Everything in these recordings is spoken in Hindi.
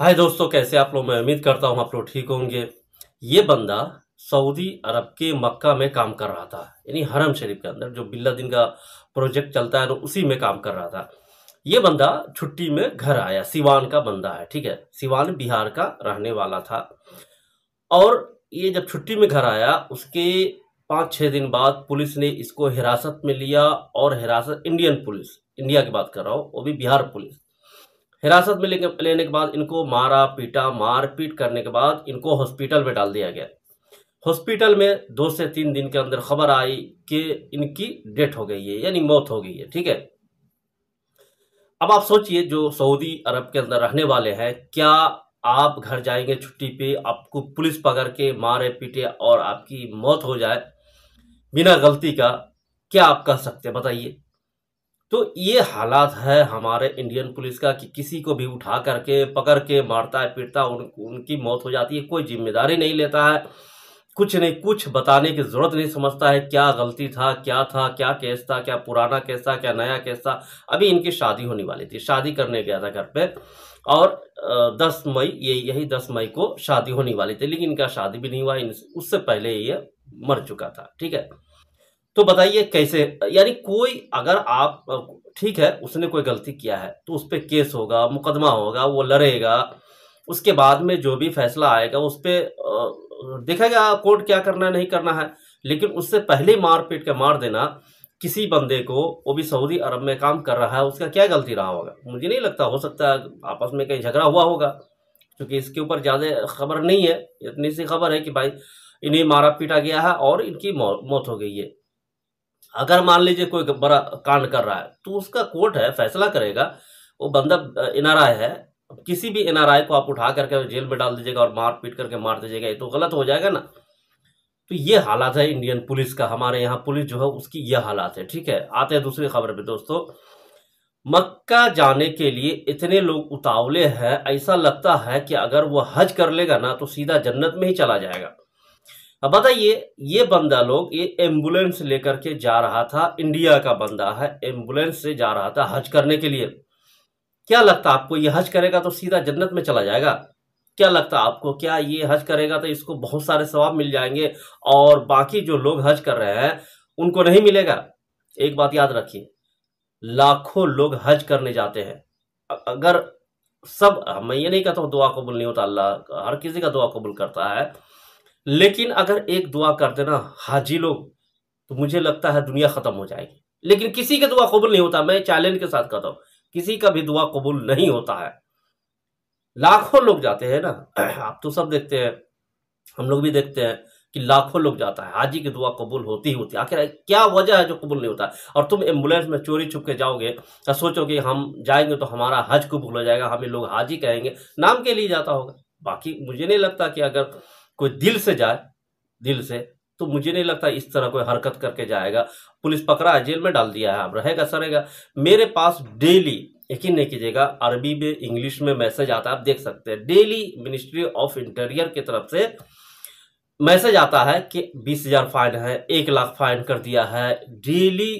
हाय दोस्तों, कैसे आप लोग। मैं उम्मीद करता हूँ आप लोग ठीक होंगे। ये बंदा सऊदी अरब के मक्का में काम कर रहा था, यानी हरम शरीफ के अंदर जो बिल्ला दिन का प्रोजेक्ट चलता है ना, उसी में काम कर रहा था। ये बंदा छुट्टी में घर आया। सिवान का बंदा है, ठीक है। सिवान बिहार का रहने वाला था। और ये जब छुट्टी में घर आया, उसके 5-6 दिन बाद पुलिस ने इसको हिरासत में लिया। और हिरासत, इंडियन पुलिस, इंडिया की बात कर रहा हूँ, वो भी बिहार पुलिस। हिरासत में लेने के बाद इनको मारा पीटा। मार पीट करने के बाद इनको हॉस्पिटल में डाल दिया गया। हॉस्पिटल में 2 से 3 दिन के अंदर खबर आई कि इनकी डेथ हो गई है, यानी मौत हो गई है, ठीक है। अब आप सोचिए, जो सऊदी अरब के अंदर रहने वाले हैं, क्या आप घर जाएंगे छुट्टी पे, आपको पुलिस पकड़ के मारे पीटे और आपकी मौत हो जाए बिना गलती का, क्या आप कर सकते हैं बताइए। तो ये हालात है हमारे इंडियन पुलिस का कि किसी को भी उठा करके पकड़ के मारता है पीटता है, उनकी मौत हो जाती है, कोई जिम्मेदारी नहीं लेता है, कुछ नहीं, कुछ बताने की जरूरत नहीं समझता है क्या गलती था, क्या केस था, क्या पुराना केस था, क्या नया केस था। अभी इनकी शादी होने वाली थी, शादी करने गया था घर पे। और 10 मई, यही 10 मई को शादी होने वाली थी, लेकिन इनका शादी भी नहीं हुआ। उससे पहले ये मर चुका था, ठीक है। तो बताइए कैसे, यानी कोई अगर आप, ठीक है, उसने कोई गलती किया है तो उस पर केस होगा, मुकदमा होगा, वो लड़ेगा। उसके बाद में जो भी फैसला आएगा उस पर देखेगा कोर्ट क्या करना है नहीं करना है। लेकिन उससे पहले मार पीट के मार देना किसी बंदे को, वो भी सऊदी अरब में काम कर रहा है, उसका क्या गलती रहा होगा मुझे नहीं लगता। हो सकता है आपस में कहीं झगड़ा हुआ होगा, क्योंकि इसके ऊपर ज़्यादा खबर नहीं है। इतनी सी खबर है कि भाई इन्हें मारा पीटा गया है और इनकी मौत हो गई है। अगर मान लीजिए कोई बड़ा कांड कर रहा है तो उसका कोर्ट है, फैसला करेगा। वो बंदा एनआरआई है, किसी भी एनआरआई को आप उठा करके जेल में डाल दीजिएगा और मार पीट करके मार दीजिएगा, ये तो गलत हो जाएगा ना। तो ये हालात है इंडियन पुलिस का, हमारे यहाँ पुलिस जो है उसकी ये हालात है, ठीक है। आते हैं दूसरी खबर पे दोस्तों। मक्का जाने के लिए इतने लोग उतावले हैं, ऐसा लगता है कि अगर वो हज कर लेगा ना तो सीधा जन्नत में ही चला जाएगा। अब बताइए, ये बंदा लोग, ये एम्बुलेंस लेकर के जा रहा था, इंडिया का बंदा है, एम्बुलेंस से जा रहा था हज करने के लिए। क्या लगता आपको, ये हज करेगा तो सीधा जन्नत में चला जाएगा? क्या लगता आपको, क्या ये हज करेगा तो इसको बहुत सारे सवाब मिल जाएंगे और बाकी जो लोग हज कर रहे हैं उनको नहीं मिलेगा? एक बात याद रखिए, लाखों लोग हज करने जाते हैं। अगर सब, मैं ये नहीं कहता हूँ दुआ कबूल नहीं होता, अल्लाह हर किसी का दुआ कबूल करता है। लेकिन अगर एक दुआ कर देना हाजी लोग, तो मुझे लगता है दुनिया खत्म हो जाएगी। लेकिन किसी का दुआ कबूल नहीं होता, मैं चैलेंज के साथ कहता हूं, किसी का भी दुआ कबूल नहीं होता है। लाखों लोग जाते हैं ना, आप तो सब देखते हैं, हम लोग भी देखते हैं कि लाखों लोग जाता है, हाजी की दुआ कबूल होती ही होती है। आखिर क्या वजह है जो कबूल नहीं होता है? और तुम एम्बुलेंस में चोरी छुप के जाओगे और सोचोगे हम जाएंगे तो हमारा हज कबूल हो जाएगा, हमें लोग हाजी कहेंगे, नाम के लिए जाता होगा। बाकी मुझे नहीं लगता कि अगर कोई दिल से जाए, दिल से, तो मुझे नहीं लगता इस तरह कोई हरकत करके जाएगा। पुलिस पकड़ा है, जेल में डाल दिया है, अब रहेगा सरेगा। मेरे पास डेली, यकीन नहीं कीजिएगा, अरबी में इंग्लिश में मैसेज आता है, आप देख सकते हैं डेली। मिनिस्ट्री ऑफ इंटीरियर की तरफ से मैसेज आता है कि 20,000 फाइन है, 1 लाख फाइन कर दिया है। डेली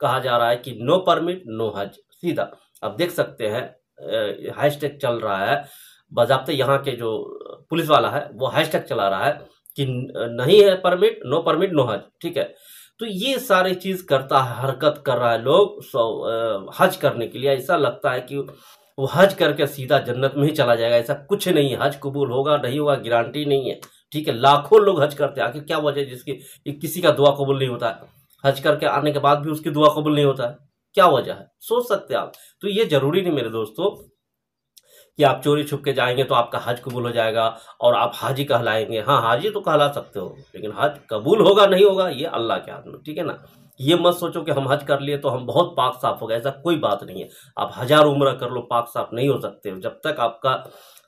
कहा जा रहा है कि नो परमिट नो हज, सीधा। अब देख सकते हैं हैशटैग चल रहा है, बाज़ाब्ते यहाँ के जो पुलिस वाला है वो हैशटैग चला रहा है कि नहीं है परमिट, नो परमिट नो हज, ठीक है। तो ये सारी चीज करता है, हरकत कर रहा है लोग हज करने के लिए। ऐसा लगता है कि वो हज करके सीधा जन्नत में ही चला जाएगा, ऐसा कुछ नहीं है। हज कबूल होगा नहीं होगा गारंटी नहीं है, ठीक है। लाखों लोग हज करते हैं, आखिर क्या वजह है जिसकी किसी का दुआ कबूल नहीं होता है? हज करके आने के बाद भी उसकी दुआ कबूल नहीं होता है, क्या वजह है सोच सकते हैं आप। तो ये जरूरी नहीं मेरे दोस्तों कि आप चोरी छुप के जाएंगे तो आपका हज कबूल हो जाएगा और आप हाजी कहलाएंगे। हाँ, हाजी तो कहला सकते हो, लेकिन हज कबूल होगा नहीं होगा ये अल्लाह के हाथ में, ठीक है ना। ये मत सोचो कि हम हज कर लिए तो हम बहुत पाक साफ हो गए, ऐसा कोई बात नहीं है। आप 1000 उम्र कर लो, पाक साफ नहीं हो सकते हो जब तक आपका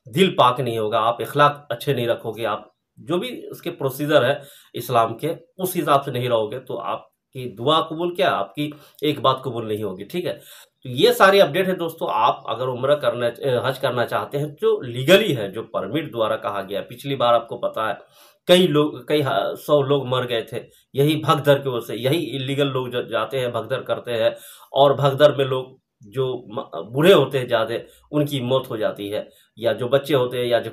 दिल पाक नहीं होगा, आप इखलाक अच्छे नहीं रखोगे, आप जो भी उसके प्रोसीजर है इस्लाम के उस हिसाब से नहीं रहोगे, तो आपकी दुआ कबूल क्या, आपकी एक बात कबूल नहीं होगी, ठीक है। तो ये सारी अपडेट है दोस्तों। आप अगर उम्र करना, हज करना चाहते हैं जो लीगली है, जो परमिट द्वारा कहा गया, पिछली बार आपको पता है कई लोग, कई 100 लोग मर गए थे यही भगदड़ की वजह से। यही इलीगल लोग जाते हैं, भगदड़ करते हैं और भगदड़ में लोग जो बूढ़े होते हैं ज़्यादा, उनकी मौत हो जाती है, या जो बच्चे होते हैं या जो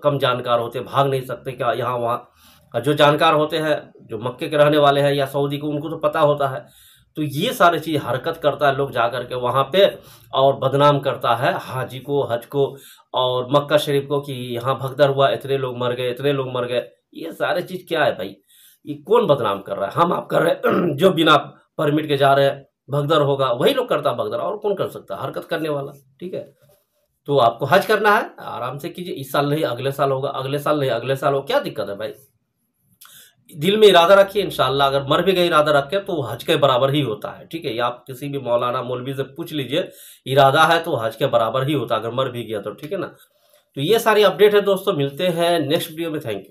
कम जानकार होते हैं, भाग नहीं सकते क्या यहाँ वहाँ, जो जानकार होते हैं, जो मक्के के रहने वाले हैं या सऊदी को, उनको तो पता होता है। तो ये सारी चीज़ हरकत करता है लोग जा करके वहाँ पे, और बदनाम करता है हाजी को, हज को और मक्का शरीफ को कि यहाँ भगदड़ हुआ, इतने लोग मर गए, इतने लोग मर गए। ये सारी चीज़ क्या है भाई? ये कौन बदनाम कर रहा है? हम आप कर रहे हैं जो बिना परमिट के जा रहे हैं, भगदड़ होगा, वही लोग करता भगदड़, और कौन कर सकता है हरकत करने वाला? ठीक है, तो आपको हज करना है, आराम से कीजिए। इस साल नहीं अगले साल होगा, अगले साल नहीं अगले साल हो, क्या दिक्कत है भाई? दिल में इरादा रखिए, इंशाल्लाह अगर मर भी गए इरादा रख के तो हज के बराबर ही होता है। ठीक है, ये आप किसी भी मौलाना मौलवी से पूछ लीजिए, इरादा है तो हज के बराबर ही होता है अगर मर भी गया तो। ठीक है ना? तो ये सारी अपडेट है दोस्तों, मिलते हैं नेक्स्ट वीडियो में। Thank you.